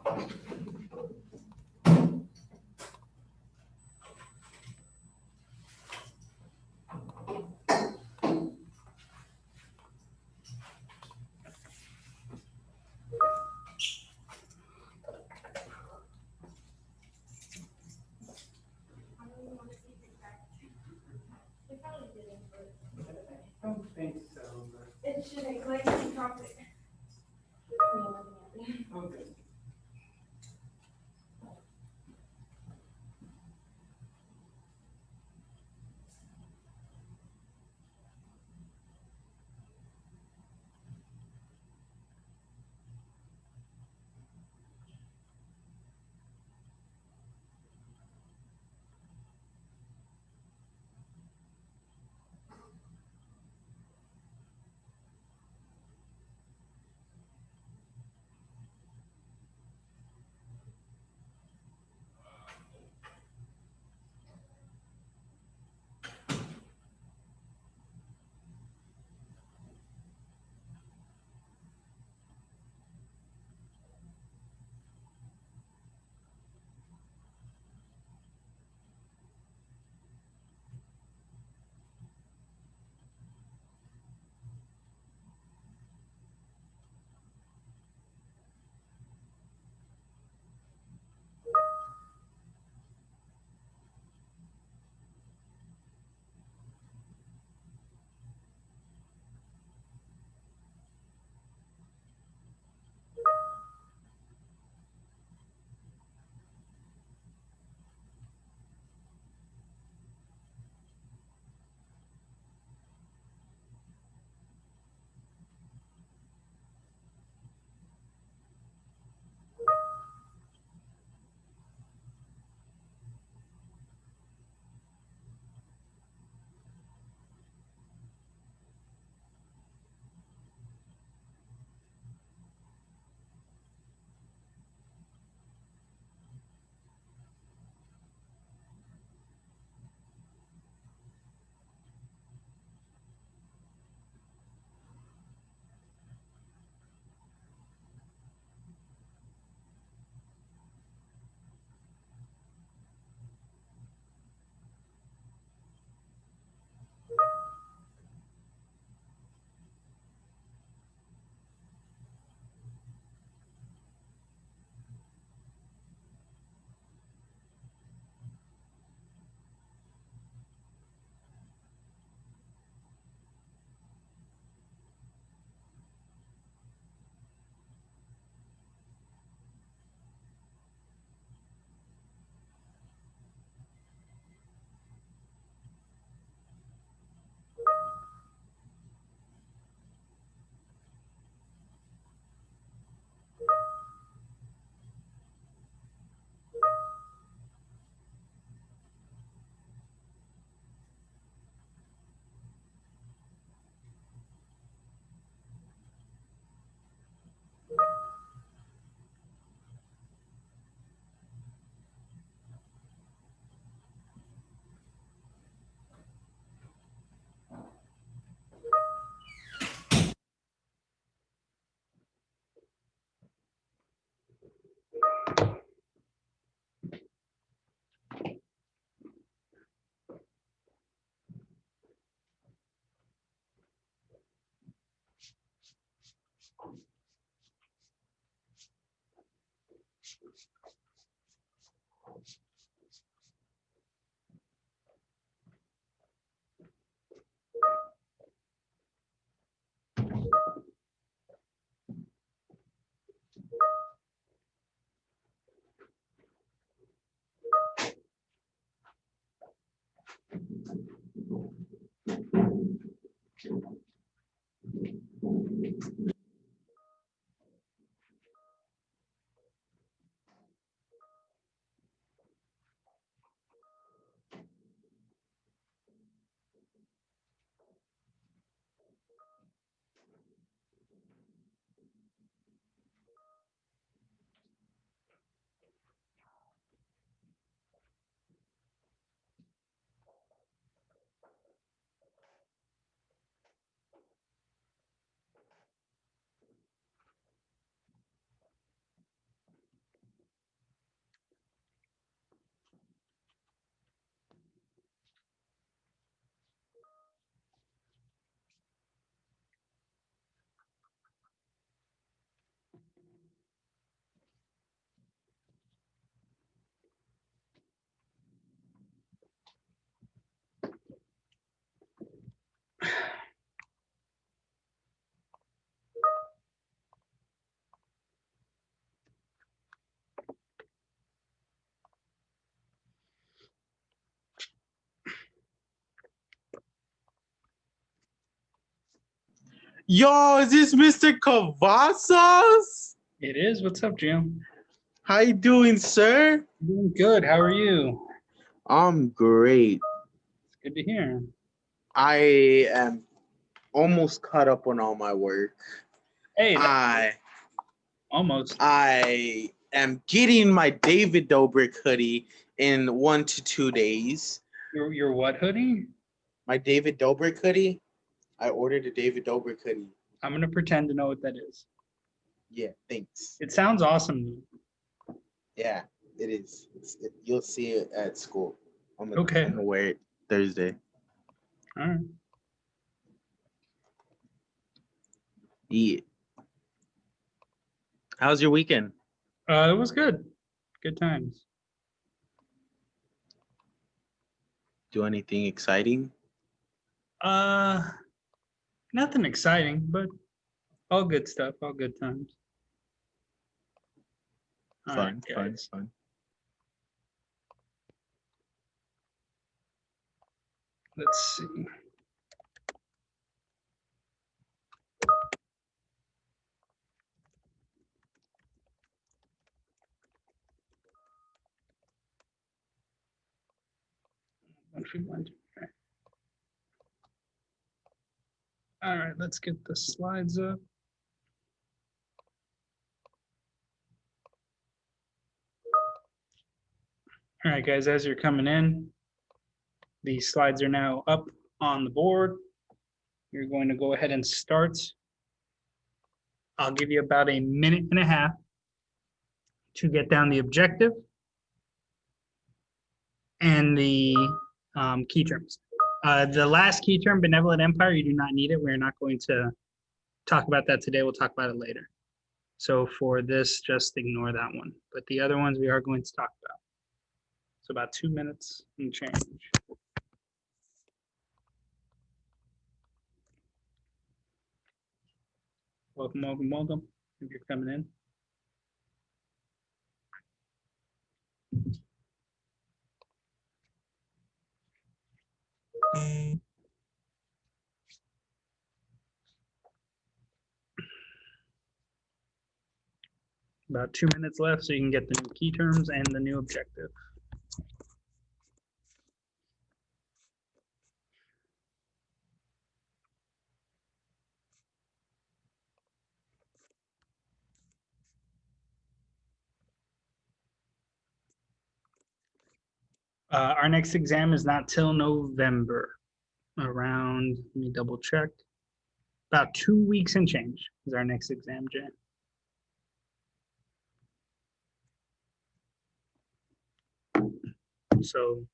I don't think so, but. It should have, like, you dropped it. Okay. Yo, is this Mr. Cavazos? It is. What's up, Jim? How you doing, sir? Doing good. How are you? I'm great. It's good to hear. I am almost caught up on all my work. Hey, I almost. am getting my David Dobrik hoodie in 1 to 2 days. Your what hoodie? My David Dobrik hoodie. I ordered a David Dobrik hoodie. I'm gonna pretend to know what that is. Yeah, thanks. It sounds awesome. Yeah, it is. You'll see it at school. I'm Okay. gonna wear it Thursday. All right. Yeah. How's your weekend? It was good. Good times. Do anything exciting? Nothing exciting, but all good stuff. All good times. All Fun, right, fun, guys. fun. Let's see. Okay. All right, let's get the slides up. All right, guys, as you're coming in, the slides are now up on the board. You're going to go ahead and start. I'll give you about a minute and a half to get down the objective and the key terms. The last key term, benevolent empire, you do not need it. We're not going to talk about that today. We'll talk about it later. So for this, just ignore that one. But the other ones we are going to talk about. So about 2 minutes and change. Welcome, welcome, welcome, if you're coming in. About 2 minutes left, so you can get the new key terms and the new objective. Our next exam is not till November, around, let me double check, about 2 weeks and change is our next exam, Jay. So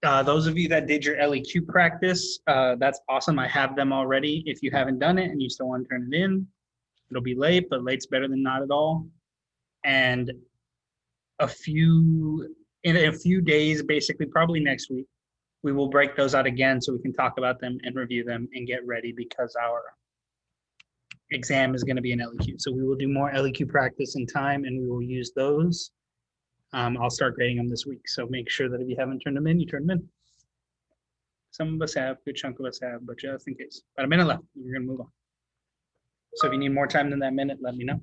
those of you that did your LEQ practice, that's awesome. I have them already. If you haven't done it and you still want to turn it in, it'll be late, but late's better than not at all. And in a few days, basically probably next week, we will break those out again so we can talk about them and review them and get ready because our exam is going to be an LEQ. So we will do more LEQ practice in time and we will use those. I'll start grading them this week. So make sure that if you haven't turned them in, you turn them in. Some of us have, a good chunk of us have, but just in case. About a minute left, we're going to move on. So if you need more time than that minute, let me know.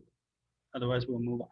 Otherwise, we'll move on.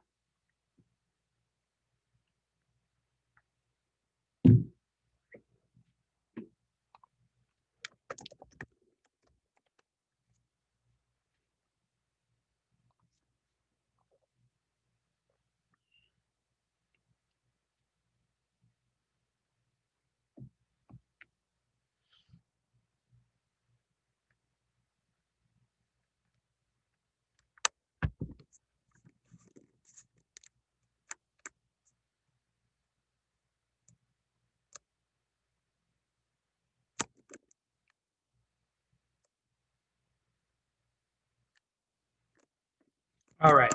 All right.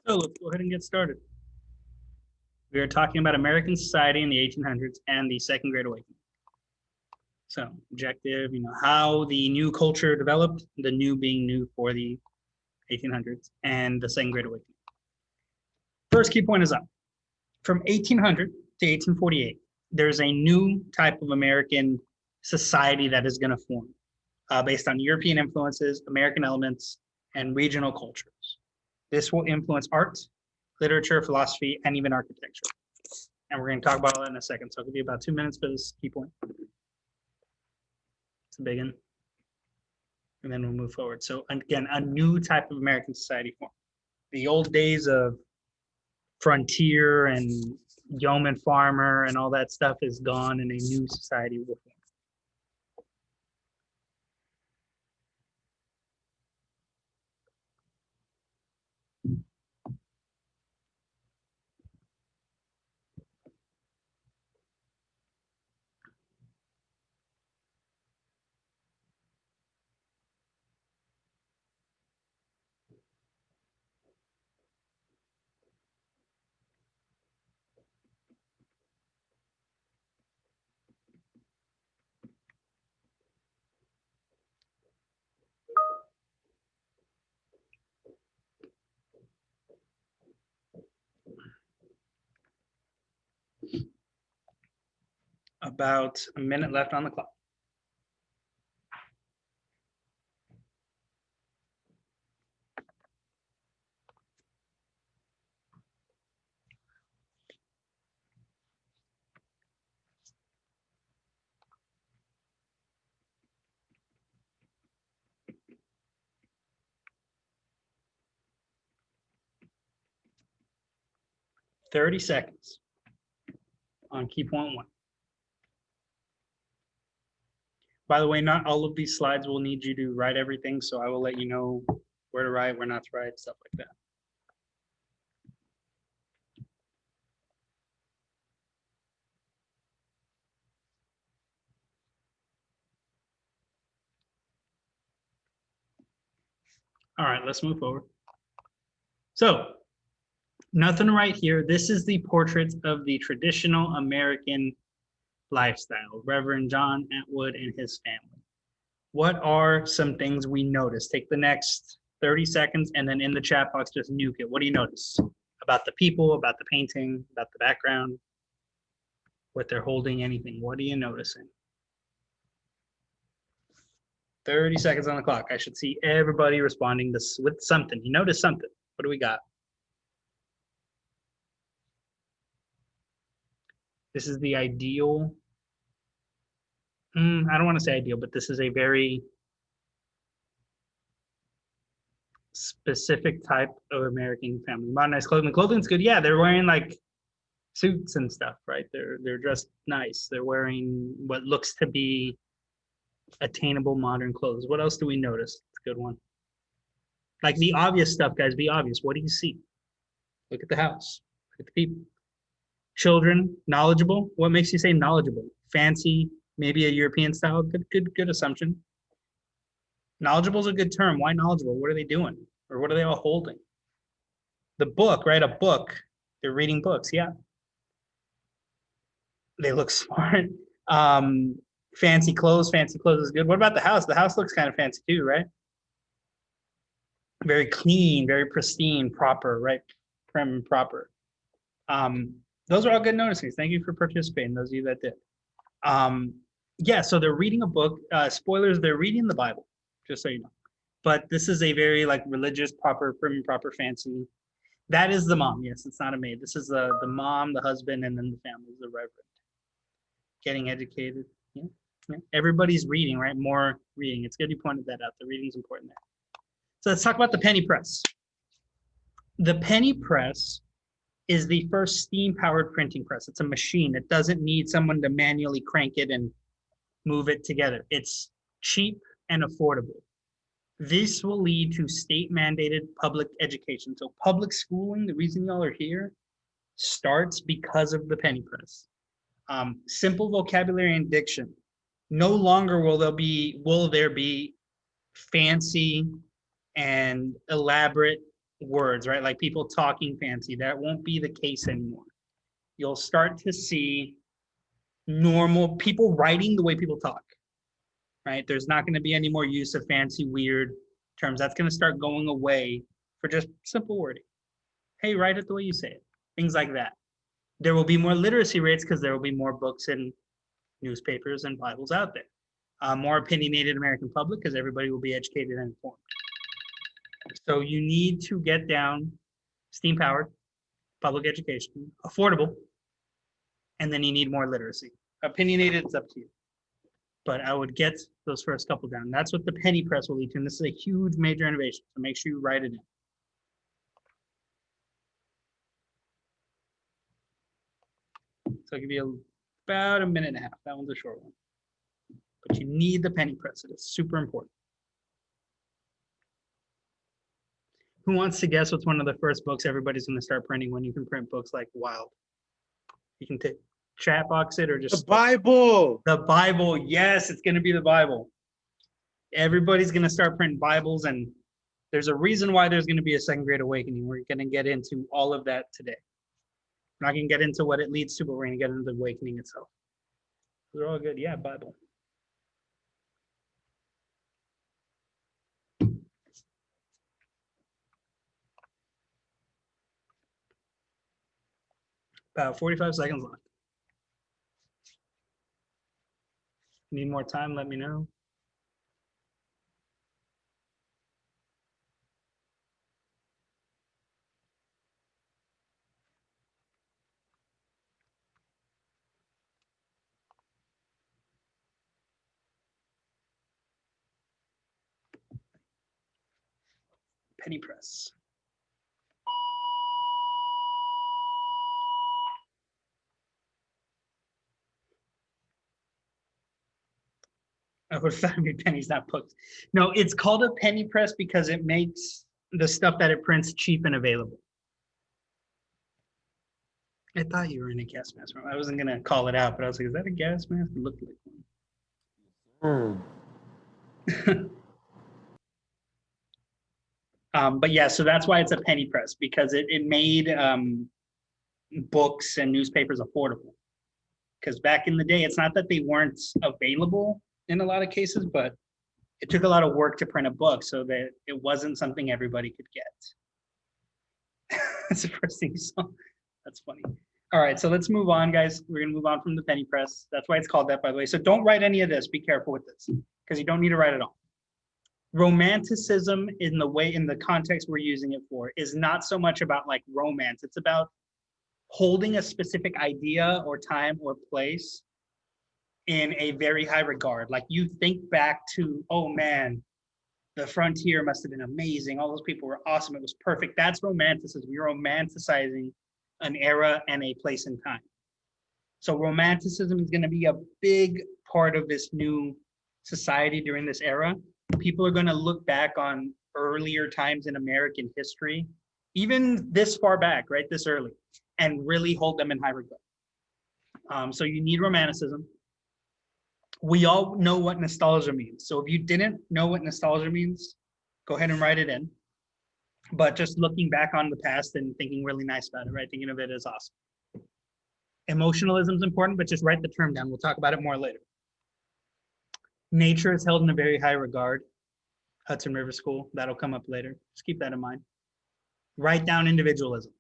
So let's go ahead and get started. We are talking about American society in the 1800s and the Second Great Awakening. So objective, how the new culture developed, the new being new for the 1800s and the Second Great Awakening. First key point is up. From 1800 to 1848, there's a new type of American society that is going to form. based on European influences, American elements, and regional cultures. This will influence art, literature, philosophy, and even architecture. And we're going to talk about that in a second. So I'll give you about 2 minutes for this key point. It's a big one. And then we'll move forward. So again, a new type of American society form. The old days of frontier and yeoman farmer and all that stuff is gone, and a new society will form. About a minute left on the clock. "30 seconds on key point 1. By the way, not all of these slides will need you to write everything, so I will let you know where to write, where not to write, stuff like that. All right, let's move forward. So, nothing to write here. This is the portrait of the traditional American lifestyle, Reverend John Atwood and his family. What are some things we notice? Take the next 30 seconds and then in the chat box, just nuke it. What do you notice about the people, about the painting, about the background, what they're holding, anything? What are you noticing? 30 seconds on the clock. I should see everybody responding with something. You notice something. What do we got? This is the ideal. I don't want to say ideal, but this is a very specific type of American family. Modernized clothing. The clothing's good. Yeah, they're wearing like suits and stuff, right? They're dressed nice. They're wearing what looks to be attainable modern clothes. What else do we notice? It's a good one. Like the obvious stuff, guys, be obvious. What do you see? Look at the house. Look at the people. Children, knowledgeable. What makes you say knowledgeable? Fancy, maybe a European style. Good assumption. Knowledgeable is a good term. Why knowledgeable? What are they doing? Or what are they all holding? The book, right? A book. They're reading books. Yeah. They look smart. Fancy clothes is good. What about the house? The house looks kind of fancy too, right? Very clean, very pristine, proper, right? Prim and proper. Those are all good noticings. Thank you for participating, those of you that did. Yeah, so they're reading a book. Spoilers, they're reading the Bible, just so you know. But this is a very like religious, proper, prim and proper, fancy. That is the mom. Yes, it's not a maid. This is the mom, the husband, and then the family is the reverend. Getting educated. Yeah. Yeah. Everybody's reading, right? More reading. It's good you pointed that out. The reading's important there. So let's talk about the penny press. The penny press is the first steam-powered printing press. It's a machine. It doesn't need someone to manually crank it and move it together. It's cheap and affordable. This will lead to state-mandated public education. So public schooling, the reason y'all are here, starts because of the penny press. Simple vocabulary and diction. No longer will there be fancy and elaborate words, right? Like people talking fancy. That won't be the case anymore. You'll start to see normal people writing the way people talk, right? There's not going to be any more use of fancy, weird terms. That's going to start going away for just simple wording. Hey, write it the way you say it. Things like that. There will be more literacy rates because there will be more books and newspapers and Bibles out there. more opinionated American public because everybody will be educated and informed. So you need to get down steam powered, public education, affordable, and then you need more literacy. Opinionated, it's up to you. But I would get those first couple down. That's what the penny press will lead to. And this is a huge major innovation. So make sure you write it in. So I'll give you about a minute and a half. That one's a short one. But you need the penny press. It is super important. Who wants to guess what's one of the first books everybody's going to start printing when you can print books like wild? You can chat box it or just The Bible. The Bible. Yes, it's going to be the Bible. Everybody's going to start printing Bibles, and there's a reason why there's going to be a second great awakening. We're going to get into all of that today. We're not going to get into what it leads to, but we're going to get into the awakening itself. They're all good. Yeah, Bible. About 45 seconds left. Need more time? Let me know. Penny press. I would have thought it'd be pennies, not books. No, it's called a penny press because it makes the stuff that it prints cheap and available. I thought you were in a gas mask. I wasn't gonna call it out, but I was like, "Is that a gas mask?" It looked like one. But yeah, so that's why it's a penny press because it made books and newspapers affordable. Because back in the day, it's not that they weren't available in a lot of cases, but it took a lot of work to print a book so that it wasn't something everybody could get. That's the first thing you saw. That's funny. All right, so let's move on, guys. We're gonna move on from the penny press. That's why it's called that, by the way. So don't write any of this. Be careful with this because you don't need to write it all. Romanticism in the context we're using it for is not so much about like romance. It's about holding a specific idea or time or place in a very high regard. Like you think back to, oh man, the frontier must have been amazing. All those people were awesome. It was perfect. That's romanticism. You're romanticizing an era and a place in time. So romanticism is going to be a big part of this new society during this era. People are going to look back on earlier times in American history, even this far back, right, this early, and really hold them in high regard. So you need romanticism. We all know what nostalgia means. So if you didn't know what nostalgia means, go ahead and write it in. But just looking back on the past and thinking really nice about it, right? Thinking of it as awesome. Emotionalism is important, but just write the term down. We'll talk about it more later. Nature is held in a very high regard. Hudson River School, that'll come up later. Just keep that in mind. Write down individualism.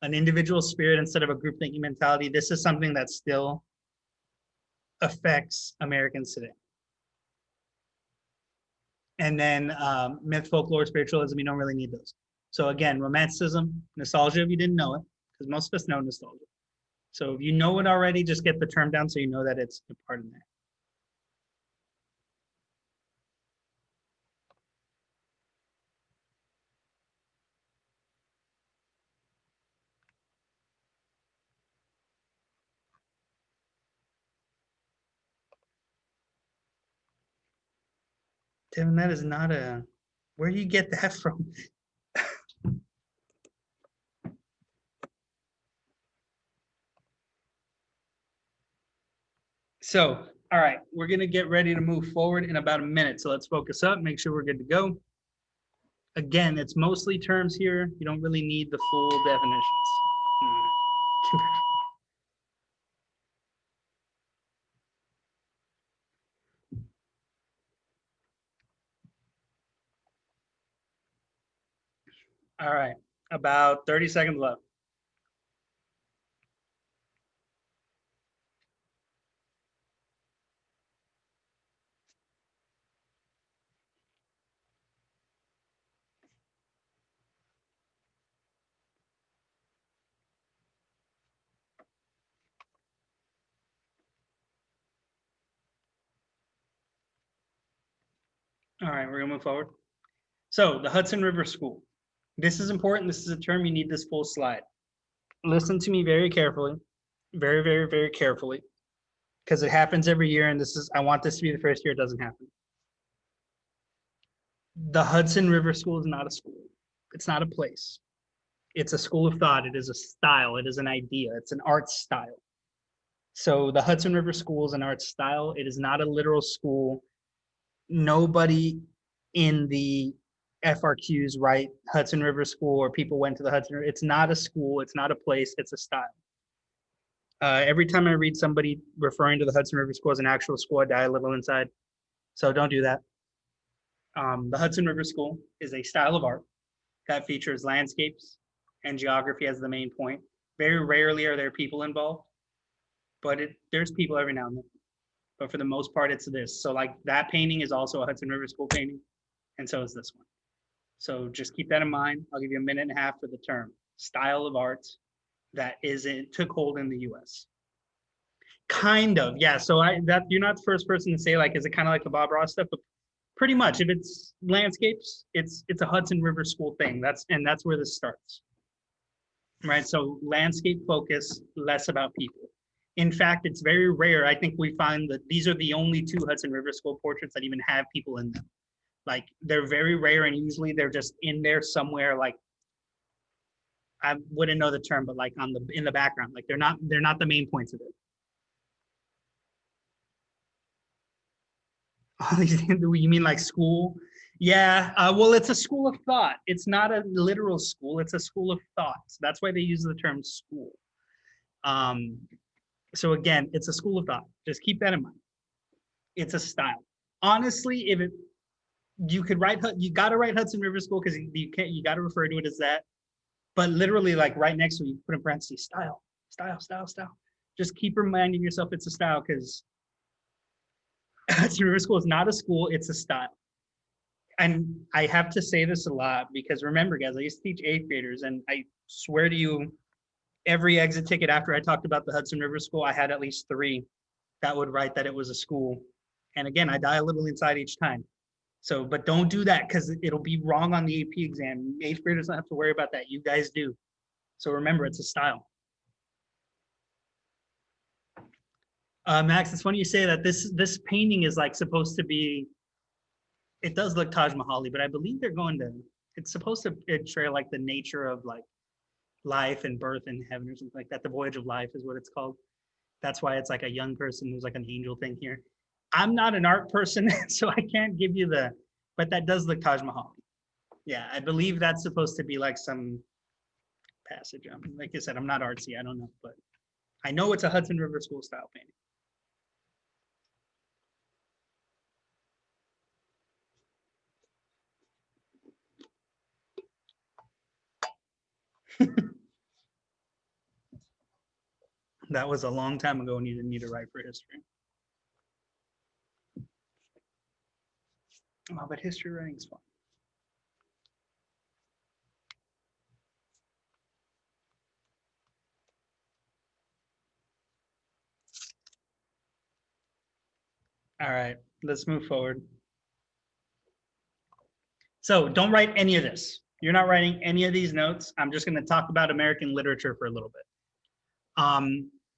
An individual spirit instead of a group thinking mentality. This is something that still affects Americans today. And then myth, folklore, spiritualism, you don't really need those. So again, romanticism, nostalgia if you didn't know it, because most of us know nostalgia. So if you know it already, just get the term down so you know that it's a part in there. Devin, that is not a, where do you get that from? So, all right, we're gonna get ready to move forward in about a minute. So let's focus up, make sure we're good to go. Again, it's mostly terms here. You don't really need the full definitions. All right, about 30 seconds left. All right, we're gonna move forward. So the Hudson River School. This is important. This is a term you need this full slide. Listen to me very carefully, very, very, very carefully, because it happens every year, and I want this to be the first year it doesn't happen. The Hudson River School is not a school. It's not a place. It's a school of thought. It is a style. It is an idea. It's an art style. So the Hudson River School is an art style. It is not a literal school. Nobody in the FRQs write Hudson River School or people went to the Hudson River. It's not a school. It's not a place. It's a style. Every time I read somebody referring to the Hudson River School as an actual school, I die a little inside. So don't do that. The Hudson River School is a style of art that features landscapes and geography as the main point. Very rarely are there people involved, but there's people every now and then. But for the most part, it's this. So like that painting is also a Hudson River School painting, and so is this one. So just keep that in mind. I'll give you a minute and a half for the term. Style of art that took hold in the US. Kind of, yeah. So you're not the first person to say like, is it kind of like the Bob Ross stuff? But pretty much, if it's landscapes, it's a Hudson River School thing. That's where this starts. Right. So landscape focus, less about people. In fact, it's very rare. I think we find that these are the only two Hudson River School portraits that even have people in them. Like they're very rare, and usually they're just in there somewhere. Like I wouldn't know the term, but like in the background. Like they're not the main points of it. You mean like school? Yeah. Well, it's a school of thought. It's not a literal school. It's a school of thought. That's why they use the term school. So again, it's a school of thought. Just keep that in mind. It's a style. Honestly, you got to write Hudson River School because you got to refer to it as that. But literally, like right next to it, you put in parentheses, style. Just keep reminding yourself it's a style because Hudson River School is not a school, it's a style. And I have to say this a lot because remember, guys, I used to teach 8th graders, and I swear to you, every exit ticket after I talked about the Hudson River School, I had at least 3 that would write that it was a school. And again, I die a little inside each time. So, but don't do that because it'll be wrong on the AP exam. 8th graders don't have to worry about that. You guys do. So remember, it's a style. Max, it's funny you say that. This painting is like supposed to be, it does look Taj Mahal-y, but I believe it's supposed to portray like the nature of like life and birth in heaven or something like that. The Voyage of Life is what it's called. That's why it's like a young person. There's like an angel thing here. I'm not an art person, so I can't give you but that does look Taj Mahal. Yeah, I believe that's supposed to be like some passage. Like I said, I'm not artsy. I don't know, but I know it's a Hudson River School style painting. That was a long time ago and you didn't need to write for history. Oh, but history writing is fun. All right, let's move forward. So don't write any of this. You're not writing any of these notes. I'm just going to talk about American literature for a little bit.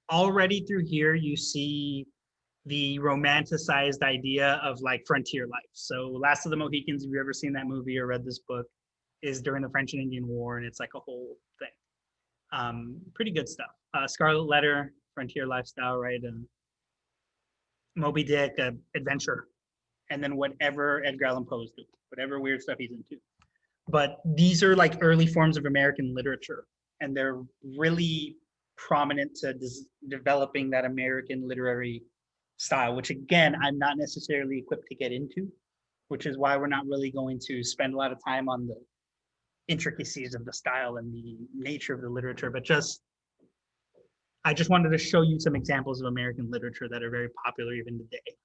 Already through here, you see the romanticized idea of like frontier life. So Last of the Mohicans, if you've ever seen that movie or read this book, is during the French and Indian War, and it's like a whole thing. Pretty good stuff. Scarlet Letter, frontier lifestyle, right? Moby Dick, adventure, and then whatever Edgar Allan Poe's doing, whatever weird stuff he's into. But these are like early forms of American literature, and they're really prominent to developing that American literary style, which again, I'm not necessarily equipped to get into, which is why we're not really going to spend a lot of time on the intricacies of the style and the nature of the literature, but I just wanted to show you some examples of American literature that are very popular even today,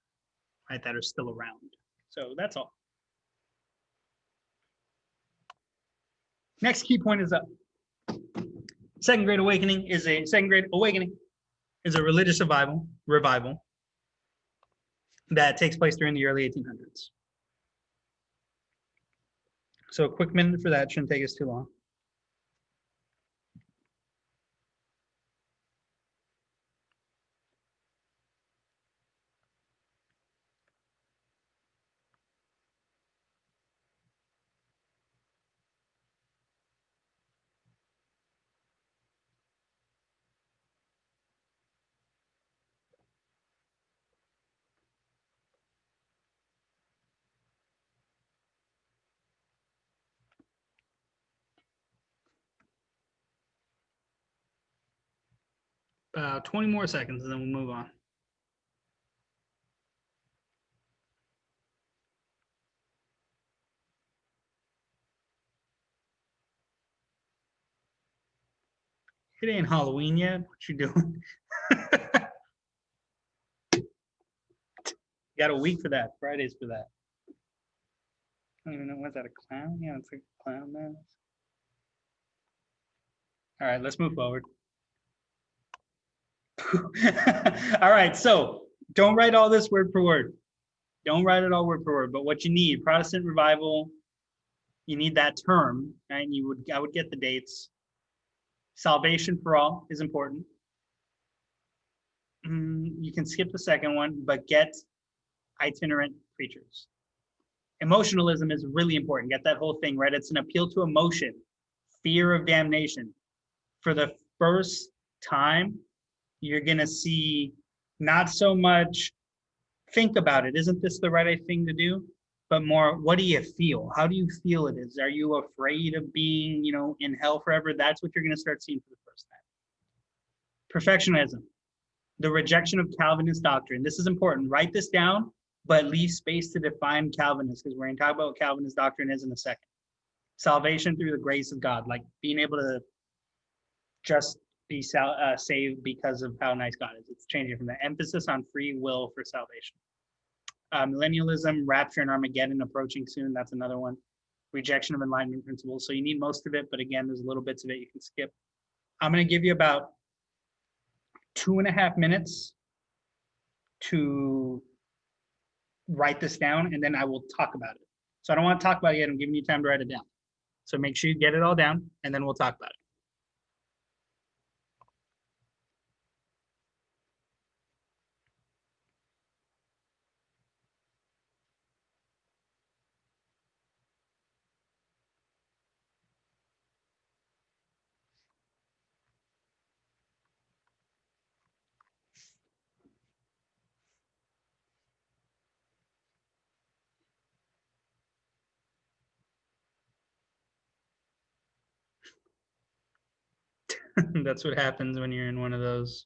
right, that are still around. So that's all. Next key point is up. Second Great Awakening is a religious revival that takes place during the early 1800s. So a quick minute for that shouldn't take us too long. About 20 more seconds and then we'll move on. It ain't Halloween yet. What you doing? Got a week for that. Fridays for that. I don't even know. Was that a clown? Yeah, it's a clown mask. All right, let's move forward. All right, so don't write all this word for word. Don't write it all word for word. But what you need, Protestant revival, you need that term, right? I would get the dates. Salvation for all is important. You can skip the second one, but get itinerant preachers. Emotionalism is really important. Get that whole thing right. It's an appeal to emotion, fear of damnation. For the first time, you're going to see not so much think about it. Isn't this the right thing to do? But more, what do you feel? How do you feel it is? Are you afraid of being, in hell forever? That's what you're going to start seeing for the first time. Perfectionism, the rejection of Calvinist doctrine. This is important. Write this down, but leave space to define Calvinist, because we're going to talk about what Calvinist doctrine is in a second. Salvation through the grace of God, like being able to just be saved because of how nice God is. It's changing from the emphasis on free will for salvation. Millennialism, rapture, and Armageddon approaching soon. That's another one. Rejection of enlightenment principles. So you need most of it, but again, there's little bits of it you can skip. I'm going to give you about 2.5 minutes to write this down, and then I will talk about it. So I don't want to talk about it yet. I'm giving you time to write it down. So make sure you get it all down, and then we'll talk about it. That's what happens when you're in one of those.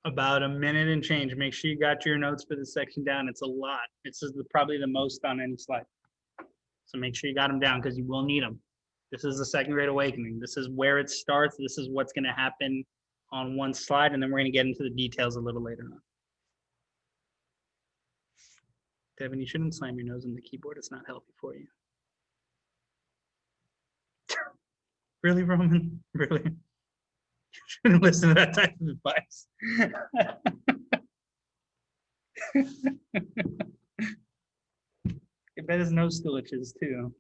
About a minute and change. Make sure you got your notes for this section down. It's a lot. This is probably the most on any slide. So make sure you got them down because you will need them. This is the second great awakening. This is where it starts. This is what's going to happen on one slide, and then we're going to get into the details a little later on. Devin, you shouldn't slam your nose in the keyboard. It's not healthy for you. Really, Roman? Really? You shouldn't listen to that type of advice. I bet his nose still itches too.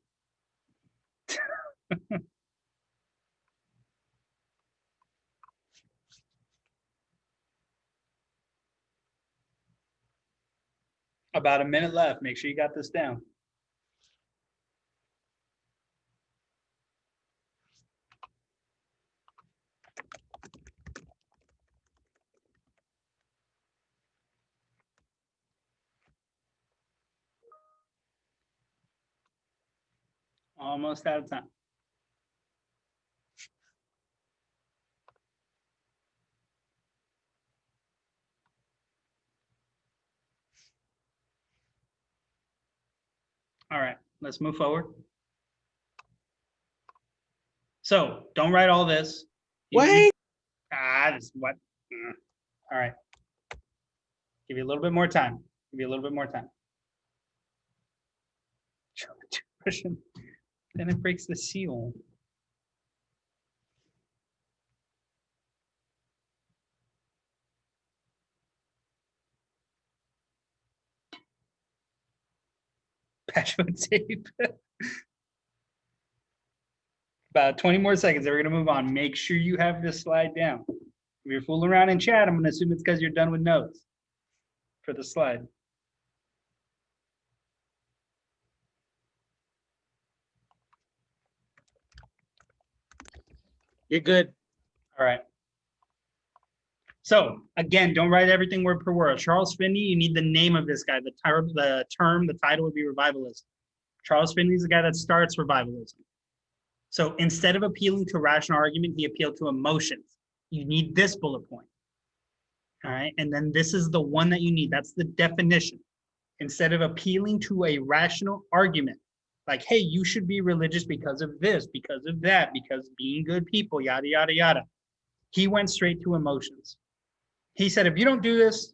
About a minute left. Make sure you got this down. Almost out of time. All right, let's move forward. So don't write all this. Wait. This is what? All right. Give you a little bit more time. Give you a little bit more time. Then it breaks the seal. Joshua tape. About 20 more seconds. Then we're gonna move on. Make sure you have this slide down. If you're fooling around in chat, I'm gonna assume it's because you're done with notes for the slide. You're good. All right. So again, don't write everything word per word. Charles Finney, you need the name of this guy. The title would be revivalism. Charles Finney is the guy that starts revivalism. So instead of appealing to rational argument, he appealed to emotions. You need this bullet point. All right. And then this is the one that you need. That's the definition. Instead of appealing to a rational argument, like, hey, you should be religious because of this, because of that, because being good people, yada, yada, yada. He went straight to emotions. He said, if you don't do this,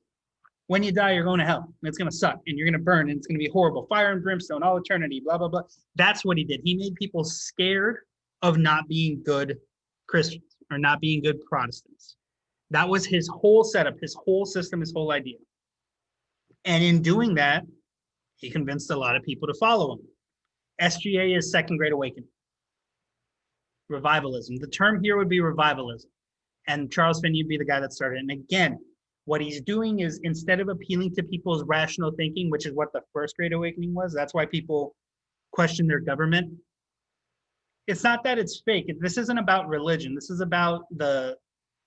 when you die, you're going to hell. And it's going to suck and you're going to burn and it's going to be horrible. Fire and brimstone, all eternity, blah, blah, blah. That's what he did. He made people scared of not being good Christians or not being good Protestants. That was his whole setup, his whole system, his whole idea. And in doing that, he convinced a lot of people to follow him. SGA is Second Great Awakening. Revivalism. The term here would be revivalism. And Charles Finney would be the guy that started it. And again, what he's doing is instead of appealing to people's rational thinking, which is what the First Great Awakening was, that's why people question their government. It's not that it's fake. This isn't about religion. This is about the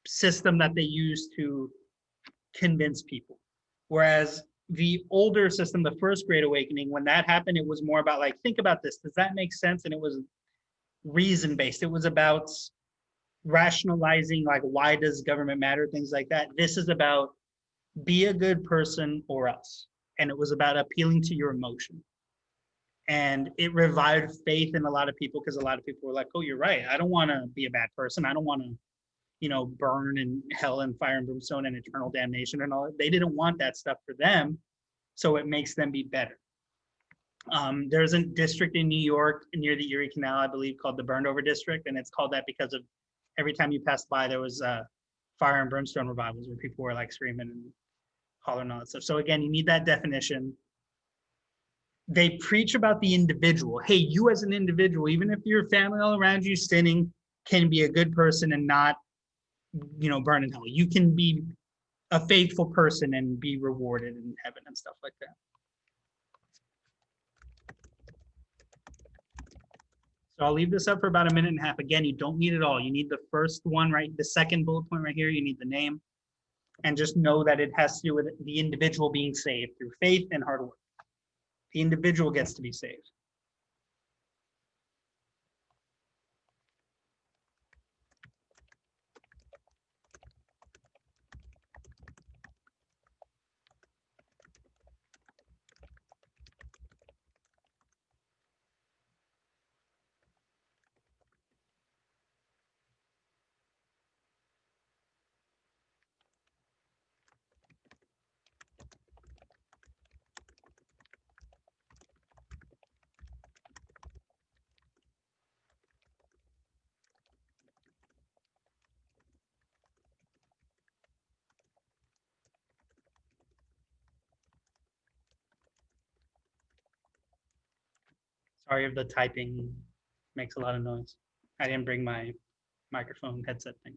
system that they use to convince people. Whereas the older system, the First Great Awakening, when that happened, it was more about like, think about this. Does that make sense? And it was reason-based. It was about rationalizing, like, why does government matter, things like that. This is about be a good person or else. And it was about appealing to your emotion. And it revived faith in a lot of people because a lot of people were like, oh, you're right. I don't want to be a bad person. I don't want to, you know, burn in hell and fire and brimstone and eternal damnation and all that. They didn't want that stuff for them. So it makes them be better. There's a district in New York near the Erie Canal, I believe, called the Burned Over District. And it's called that because of every time you passed by, there was fire and brimstone revivals where people were like screaming and hollering and all that stuff. So again, you need that definition. They preach about the individual. Hey, you as an individual, even if your family all around you sinning, can be a good person and not, you know, burn in hell. You can be a faithful person and be rewarded in heaven and stuff like that. So I'll leave this up for about a minute and a half. Again, you don't need it all. You need the first one, right? The second bullet point right here, you need the name. And just know that it has to do with the individual being saved through faith and hard work. The individual gets to be saved. Sorry if the typing makes a lot of noise. I didn't bring my microphone headset thing.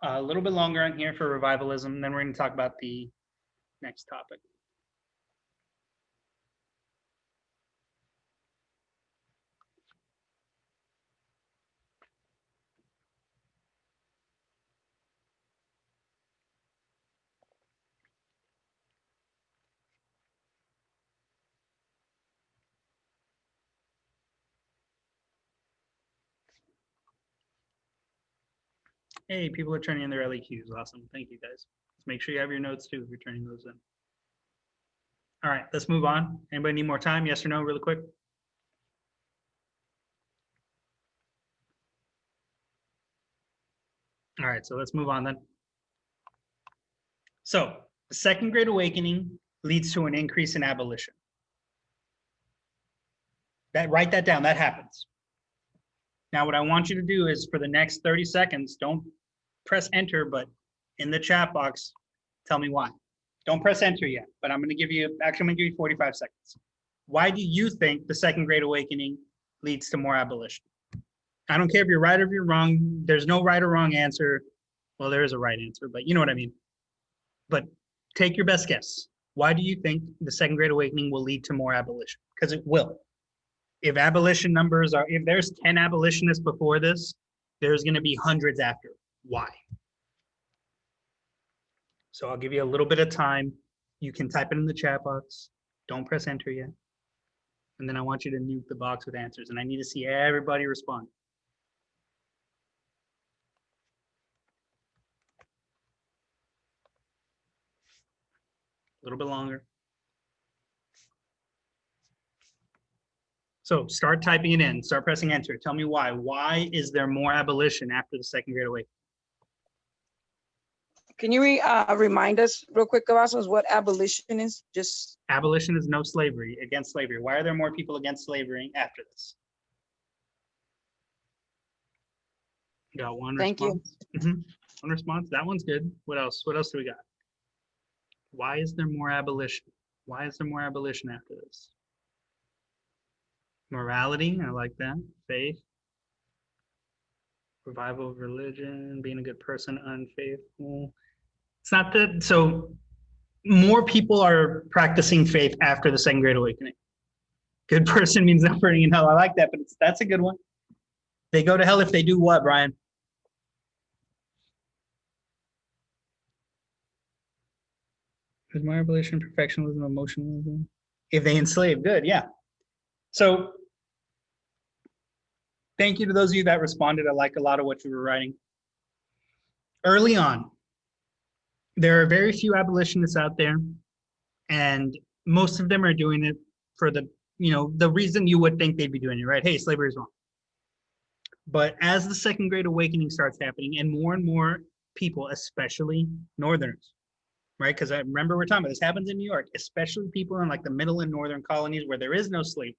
A little bit longer on here for revivalism, then we're going to talk about the next topic. Hey, people are turning in their LEQs. Awesome. Thank you, guys. Let's make sure you have your notes too if you're turning those in. All right, let's move on. Anybody need more time? Yes or no, really quick? All right, so let's move on then. So the Second Great Awakening leads to an increase in abolition. Write that down, that happens. Now, what I want you to do is for the next 30 seconds, don't press enter, but in the chat box, tell me why. Don't press enter yet, but I'm gonna give you 45 seconds. Why do you think the Second Great Awakening leads to more abolition? I don't care if you're right or if you're wrong. There's no right or wrong answer. Well, there is a right answer, but you know what I mean. But take your best guess. Why do you think the Second Great Awakening will lead to more abolition? Because it will. If abolition numbers are, if there's 10 abolitionists before this, there's going to be hundreds after. Why? So I'll give you a little bit of time. You can type it in the chat box. Don't press enter yet. And then I want you to nuke the box with answers. And I need to see everybody respond. A little bit longer. So start typing it in, start pressing enter. Tell me why. Why is there more abolition after the Second Great Awakening? Can you remind us real quick, Cavazos, what abolition is? Just Abolition is no slavery, against slavery. Why are there more people against slavery after this? Got one Thank you. response. One response. That one's good. What else? What else do we got? Why is there more abolition? Why is there more abolition after this? Morality, I like that. Faith. Revival of religion, being a good person, unfaithful. It's not that, so more people are practicing faith after the Second Great Awakening. Good person means not burning in hell. I like that, but that's a good one. They go to hell if they do what, Brian? Is my abolition, perfectionism, emotionalism? If they enslave, good, yeah. So thank you to those of you that responded. I like a lot of what you were writing. Early on, there are very few abolitionists out there, and most of them are doing it for the reason you would think they'd be doing it, right? Hey, slavery is wrong. But as the Second Great Awakening starts happening, and more people, especially Northerners, right? Because I remember we're talking about this happens in New York, especially people in like the middle and northern colonies where there is no slavery.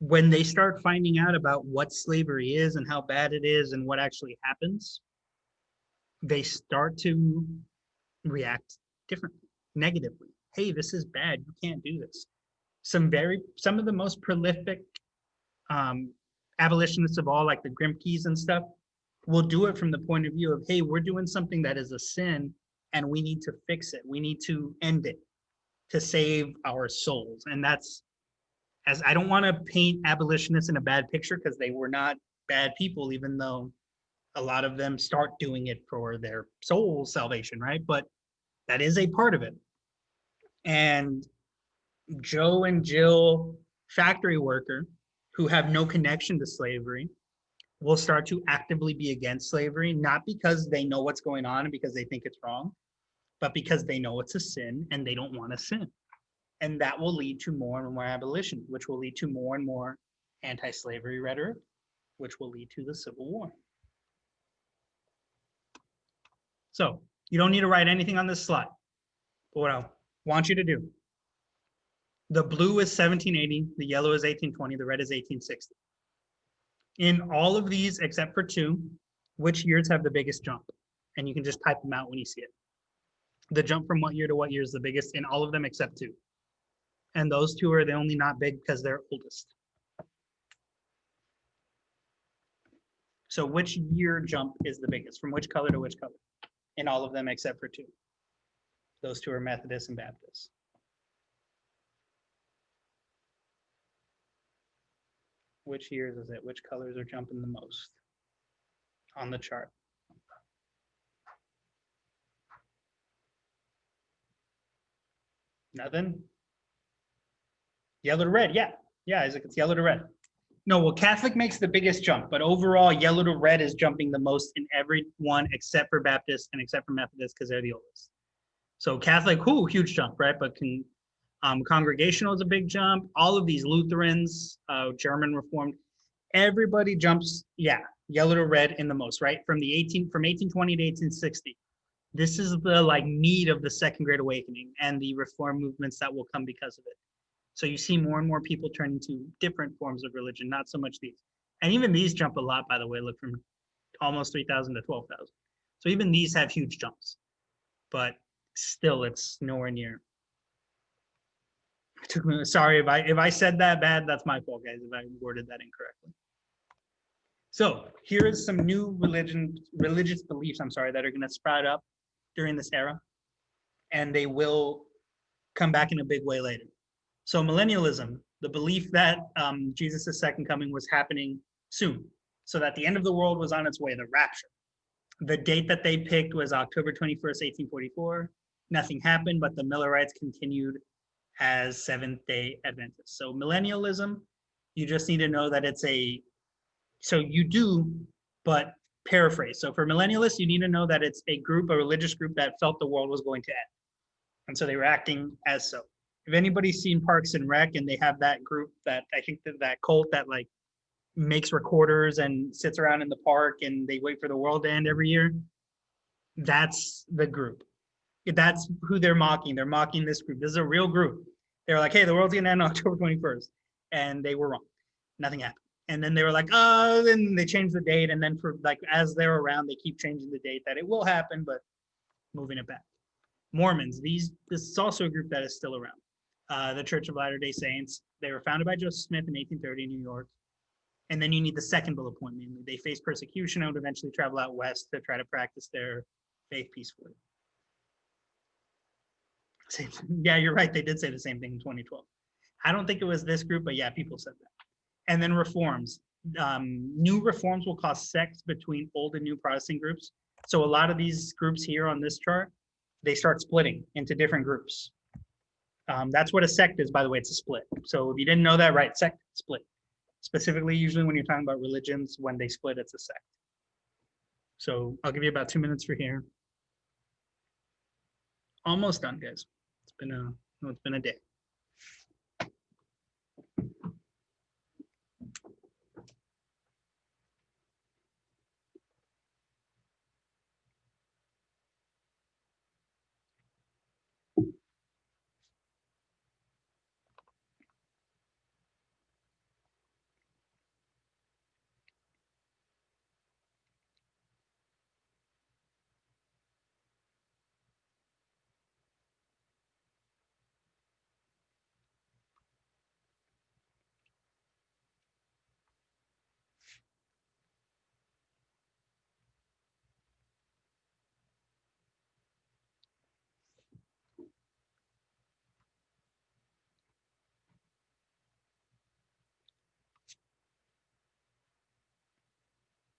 When they start finding out about what slavery is and how bad it is and what actually happens, they start to react differently, negatively. Hey, this is bad. You can't do this. Some of the most prolific abolitionists of all, like the Grimke's and stuff, will do it from the point of view of, hey, we're doing something that is a sin and we need to fix it. We need to end it to save our souls. And that's, as I don't want to paint abolitionists in a bad picture because they were not bad people, even though a lot of them start doing it for their soul salvation, right? But that is a part of it. And Joe and Jill, factory worker, who have no connection to slavery, will start to actively be against slavery, not because they know what's going on and because they think it's wrong, but because they know it's a sin and they don't want to sin. And that will lead to more and more abolition, which will lead to more and more anti-slavery rhetoric, which will lead to the Civil War. So you don't need to write anything on this slide. But what I want you to do, the blue is 1780, the yellow is 1820, the red is 1860. In all of these, except for two, which years have the biggest jump? And you can just type them out when you see it. The jump from what year to what year is the biggest in all of them except two. And those two are the only not big because they're oldest. So which year jump is the biggest? From which color to which color? In all of them except for two. Those two are Methodist and Baptist. Which years is it? Which colors are jumping the most on the chart? Nothing? Yellow to red, yeah. Yeah, Isaac, it's yellow to red. No, well, Catholic makes the biggest jump, but overall, yellow to red is jumping the most in every one except for Baptist and except for Methodist because they're the oldest. So Catholic, huge jump, right? But Congregational is a big jump. All of these Lutherans, German Reformed, everybody jumps, yeah. yellow to red in the most, right? From 1820 to 1860. This is the like meat of the Second Great Awakening and the reform movements that will come because of it. So you see more and more people turning to different forms of religion, not so much these. And even these jump a lot, by the way, look from almost 3,000 to 12,000. So even these have huge jumps, but still it's nowhere near. Sorry if I said that bad, that's my fault, guys, if I worded that incorrectly. So here is some new religious beliefs, I'm sorry, that are gonna sprout up during this era, and they will come back in a big way later. So millennialism, the belief that Jesus' second coming was happening soon, so that the end of the world was on its way, the rapture. The date that they picked was October 21st, 1844. Nothing happened, but the Millerites continued as Seventh-day Adventists. So millennialism, you just need to know that it's so you do, but paraphrase. So for millennialists, you need to know that it's a religious group that felt the world was going to end. And so they were acting as so. If anybody's seen Parks and Rec and they have that group that I think that cult that like makes recorders and sits around in the park and they wait for the world to end every year, that's the group. That's who they're mocking. They're mocking this group. This is a real group. They're like, hey, the world's gonna end on October 21st. And they were wrong. Nothing happened. And then they were like, oh, then they changed the date. And then for like, as they're around, they keep changing the date that it will happen, but moving it back. Mormons, this is also a group that is still around. The Church of Latter-day Saints, they were founded by Joseph Smith in 1830 in New York. And then you need the second bullet point, mainly. They faced persecution and would eventually travel out west to try to practice their faith peacefully. Yeah, you're right. They did say the same thing in 2012. I don't think it was this group, but yeah, people said that. And then reforms. New reforms will cause sects between old and new Protestant groups. So a lot of these groups here on this chart, they start splitting into different groups. That's what a sect is, by the way, it's a split. So if you didn't know that, right, sect, split. Specifically, usually when you're talking about religions, when they split, it's a sect. So I'll give you about 2 minutes for here. Almost done, guys. It's been a day.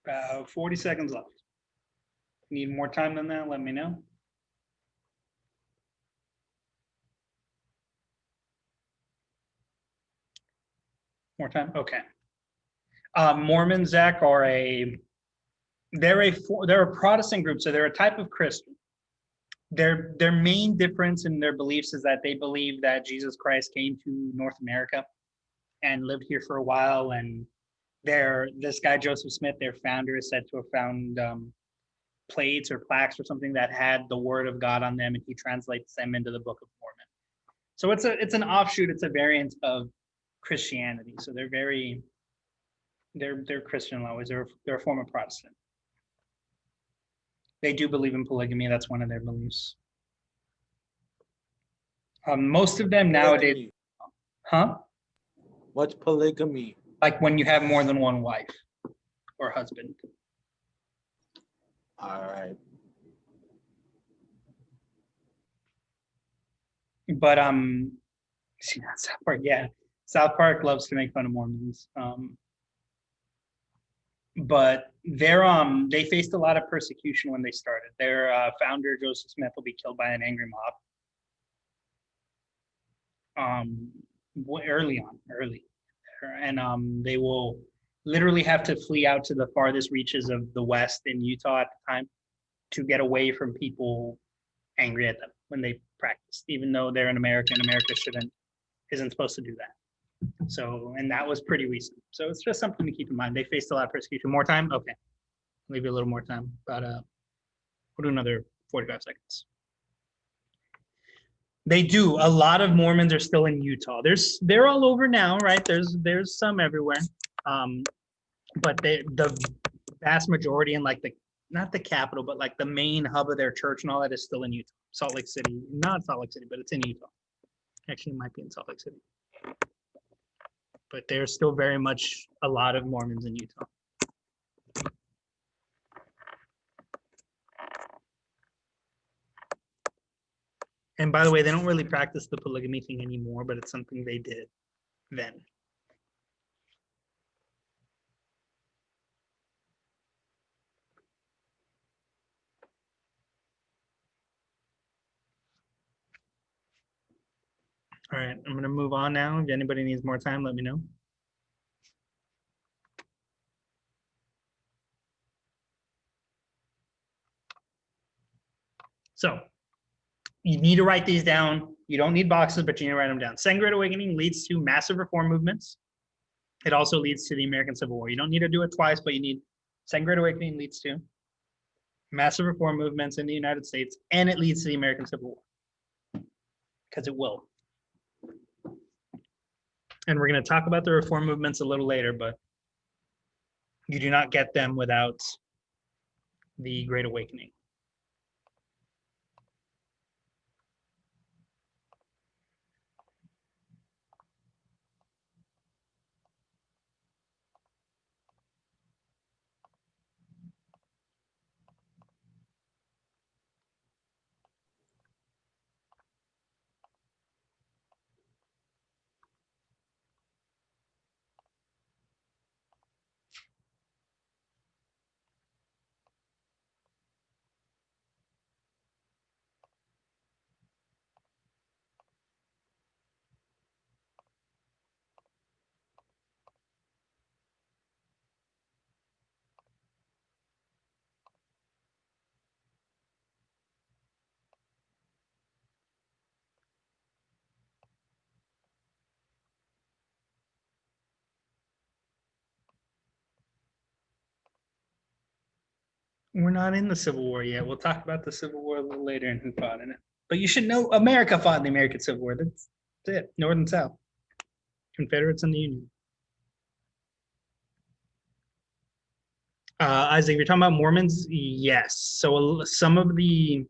About 40 seconds left. Need more time than that? Let me know. More time? Okay. Mormons, Zach, they're a Protestant group, so they're a type of Christian. Their main difference in their beliefs is that they believe that Jesus Christ came to North America and lived here for a while. And this guy, Joseph Smith, their founder, is said to have found plates or plaques or something that had the word of God on them, and he translates them into the Book of Mormon. So it's an offshoot, it's a variant of Christianity. So they're Christian always. They're a form of Protestant. They do believe in polygamy. That's one of their beliefs. Most of them nowadays, huh? What's polygamy? Like when you have more than one wife or husband. All right. But see that South Park, yeah. South Park loves to make fun of Mormons. But they faced a lot of persecution when they started. Their founder, Joseph Smith, will be killed by an angry mob. Early. And they will literally have to flee out to the farthest reaches of the West in Utah at the time to get away from people angry at them when they practice, even though they're in America and America isn't supposed to do that. So, and that was pretty recent. So it's just something to keep in mind. They faced a lot of persecution. More time? Okay. Leave you a little more time. But we'll do another 45 seconds. They do. A lot of Mormons are still in Utah. They're all over now, right? There's some everywhere. But the vast majority in like not the capital, but like the main hub of their church and all that is still in Utah. Salt Lake City, not Salt Lake City, but it's in Utah. Actually, it might be in Salt Lake City. But there's still very much a lot of Mormons in Utah. And by the way, they don't really practice the polygamy thing anymore, but it's something they did then. All right, I'm gonna move on now. If anybody needs more time, let me know. So you need to write these down. You don't need boxes, but you need to write them down. Second Great Awakening leads to massive reform movements. It also leads to the American Civil War. You don't need to do it twice, but you need Second Great Awakening leads to massive reform movements in the United States, and it leads to the American Civil War, because it will. And we're going to talk about the reform movements a little later, but you do not get them without the Great Awakening. We're not in the Civil War yet. We'll talk about the Civil War a little later and who fought in it. But you should know America fought in the American Civil War. That's it. North and South. Confederates and the Union. Isaac, you're talking about Mormons? Yes. So some of the,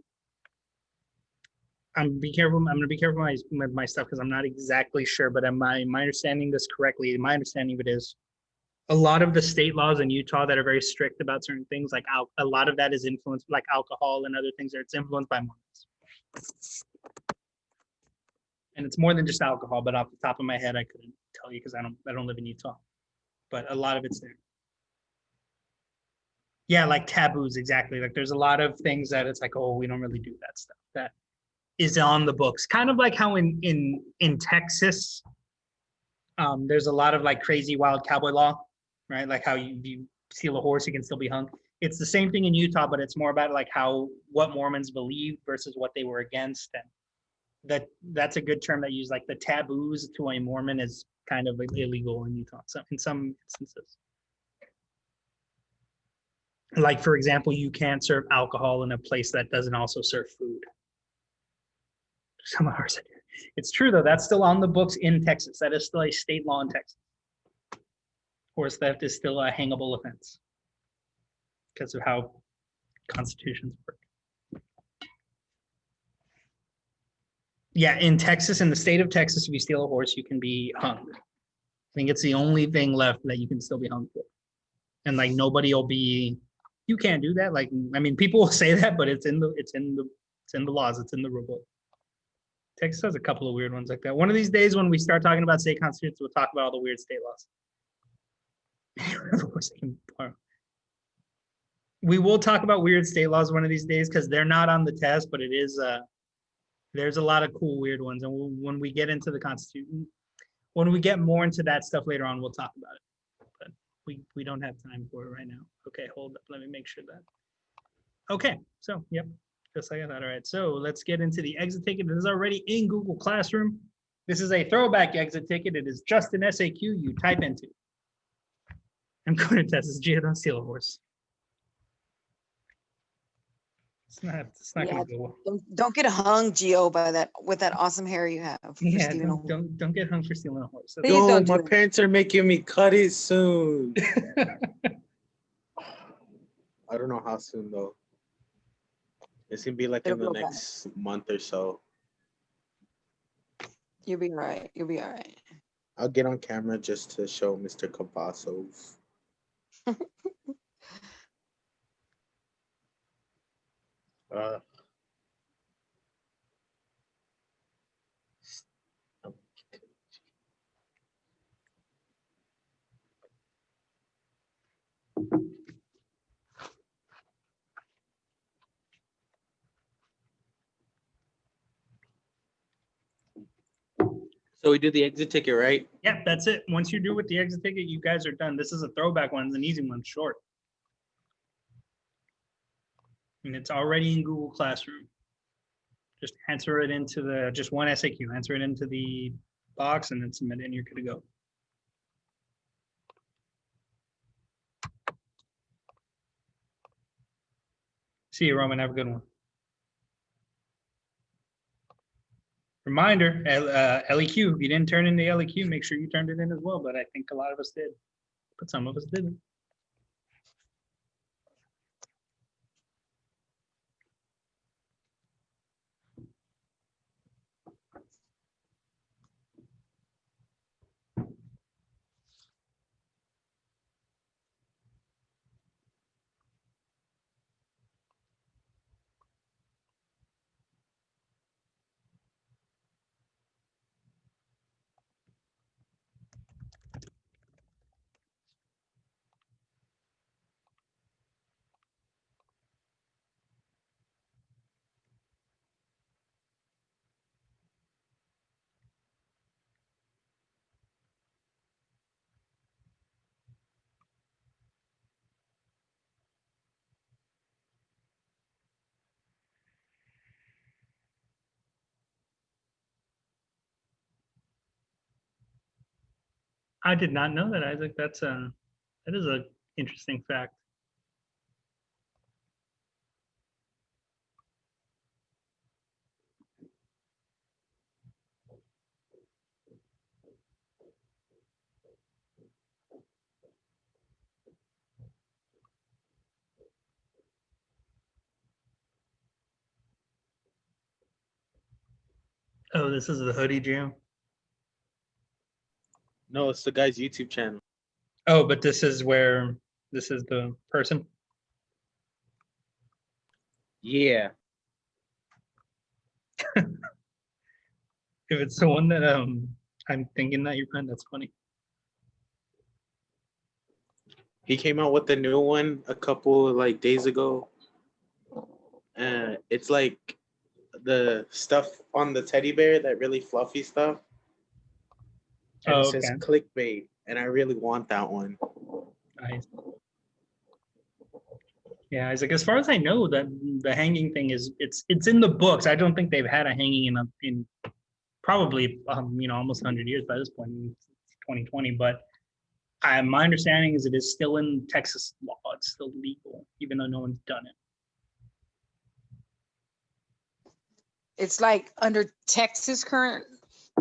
I'm gonna be careful with my stuff because I'm not exactly sure, but am I understanding this correctly? My understanding of it is a lot of the state laws in Utah that are very strict about certain things, like a lot of that is influenced, like alcohol and other things, it's influenced by Mormons. And it's more than just alcohol, but off the top of my head, I couldn't tell you because I don't live in Utah. But a lot of it's there. Yeah, like taboos, exactly. Like there's a lot of things that it's like, oh, we don't really do that stuff. That is on the books. Kind of like how in Texas, there's a lot of like crazy wild cowboy law, right? Like how you steal a horse, you can still be hung. It's the same thing in Utah, but it's more about like what Mormons believe versus what they were against. And that's a good term that use like the taboos to a Mormon is kind of illegal in Utah. So in some instances. Like, for example, you can't serve alcohol in a place that doesn't also serve food. Some of ours, it's true though, that's still on the books in Texas. That is still a state law in Texas. Horse theft is still a hangable offense because of how constitutions work. Yeah, in Texas, in the state of Texas, if you steal a horse, you can be hung. I think it's the only thing left that you can still be hung for. And like nobody will be, you can't do that. Like, I mean, people will say that, but it's in the laws, it's in the rule book. Texas has a couple of weird ones like that. One of these days when we start talking about state constitutions, we'll talk about all the weird state laws. We will talk about weird state laws one of these days because they're not on the test, but it is there's a lot of cool weird ones. And when we get into the Constitution, when we get more into that stuff later on, we'll talk about it. But we don't have time for it right now. Okay, hold up. Let me make sure that. Okay, so yep, just like I thought. All right, so let's get into the exit ticket. It is already in Google Classroom. This is a throwback exit ticket. It is just an SAQ you type into. I'm going to test this. Gio, don't steal a horse. It's not Yeah, gonna go well. Don't get hung, Gio, by that with that awesome hair you have. for Yeah, stealing a horse. don't get hung for stealing a horse. Please Yo, don't do my that. parents are making me cut it soon. I don't know how soon though. It's gonna be like It'll in the go back. next month or so. You'll be all right. You'll be all right. I'll get on camera just to show Mr. Cavazos. Uh, so we did the exit ticket, right? Yeah, that's it. Once you're due with the exit ticket, you guys are done. This is a throwback one. It's an easy one, short. And it's already in Google Classroom. Just answer it into the, just one SAQ, answer it into the box and then submit it and you're good to go. See you, Roman. Have a good one. Reminder, LEQ, if you didn't turn in the LEQ, make sure you turned it in as well, but I think a lot of us did, but some of us didn't. I did not know that, Isaac. That is a interesting fact. Oh, this is the hoodie jam. No, it's the guy's YouTube channel. Oh, but this is where, this is the person. Yeah. If it's the one that I'm thinking that you're friend, that's funny. He came out with the new one a couple like days ago. It's like the stuff on the teddy bear, that really fluffy stuff. And Oh, it says okay. clickbait, and I really want that one. Nice. Yeah, Isaac. As far as I know, that the hanging thing is it's in the books. I don't think they've had a hanging in probably almost 100 years by this point. It's 2020, but my understanding is it is still in Texas law. It's still legal, even though no one's done it. It's like under Texas current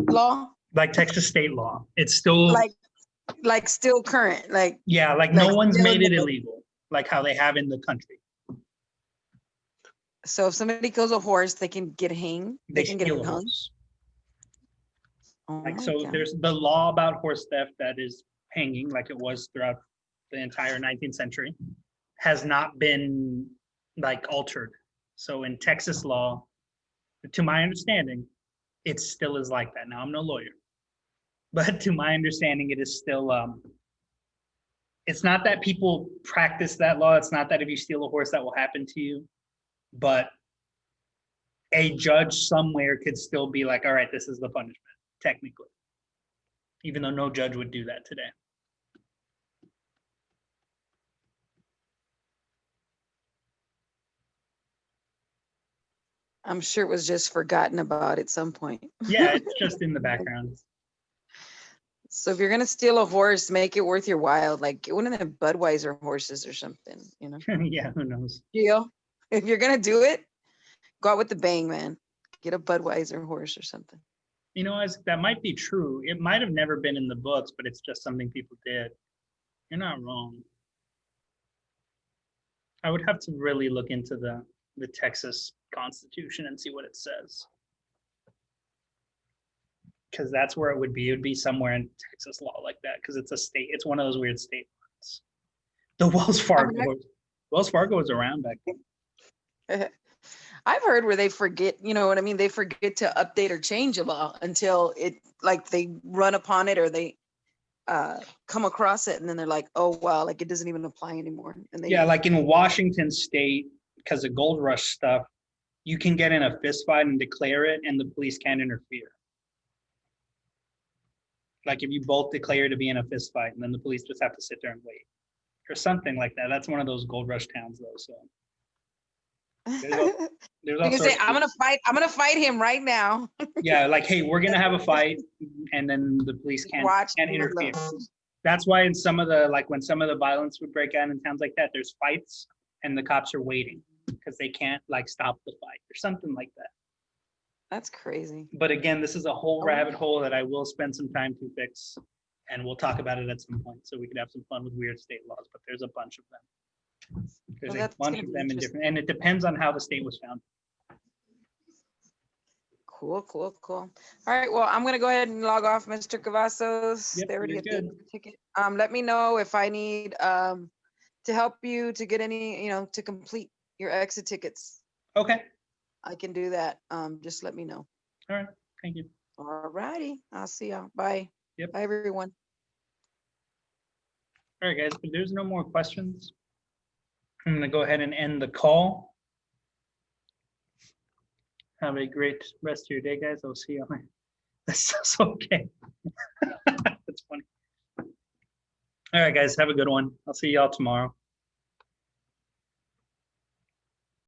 law, Like Texas state law, it's still like still current, like yeah, like no like one's still made it legal. illegal, like how they have in the country. So if somebody kills a horse, they can get hanged. They can get steal a hung. horse. Oh Like my so, God. there's the law about horse theft that is hanging, like it was throughout the entire 19th century, has not been like altered. So in Texas law, to my understanding, it still is like that. Now I'm no lawyer, but to my understanding, it is still. It's not that people practice that law. It's not that if you steal a horse, that will happen to you, but a judge somewhere could still be like, all right, this is the punishment, technically, even though no judge would do that today. I'm sure it was just forgotten about at some point. Yeah, it's just in the background. So if you're gonna steal a horse, make it worth your while. Like get one of them Budweiser horses or something, you know? Yeah, who knows? Deal. If you're gonna do it, go out with the bang, man. Get a Budweiser horse or something. You know, that might be true. It might have never been in the books, but it's just something people did. You're not wrong. I would have to really look into the Texas Constitution and see what it says. Because that's where it would be. It would be somewhere in Texas law like that, because it's a state. It's one of those weird state ones. The Wells Fargo. Wells Fargo was around back then. I've heard where they forget, you know what I mean? They forget to update or change a law until it, like they run upon it or they come across it and then they're like, oh, wow, like it doesn't even apply anymore. And they, Yeah, like in Washington State, because of gold rush stuff, you can get in a fist fight and declare it and the police can't interfere. Like if you both declare to be in a fist fight and then the police just have to sit there and wait or something like that. That's one of those gold rush towns though, so. There's you can say, I'm gonna fight him right now. Yeah, like, hey, we're gonna have a fight, and then the police can't interfere. That's why in some of the, like when some of the violence would break out in towns like that, there's fights and the cops are waiting because they can't like stop the fight or something like that. That's crazy. But again, this is a whole rabbit hole that I will spend some time to fix, and we'll talk about it at some point so we could have some fun with weird state laws, but there's a bunch of them. There's a bunch of them in different, and it depends on how the state was founded. Cool. All right, well, I'm gonna go ahead and log off, Mr. Cavazos. Yep, They already you're get the good. ticket. Let me know if I need to help you to get any, you know, to complete your exit tickets. Okay, I can do that. Just let me know. all right, thank you. All righty, I'll see y'all. Bye. Yep. Bye, everyone. All right, guys, if there's no more questions, I'm gonna go ahead and end the call. Have a great rest of your day, guys. I'll see you on. That's okay. That's funny. All right, guys, have a good one. I'll see y'all tomorrow.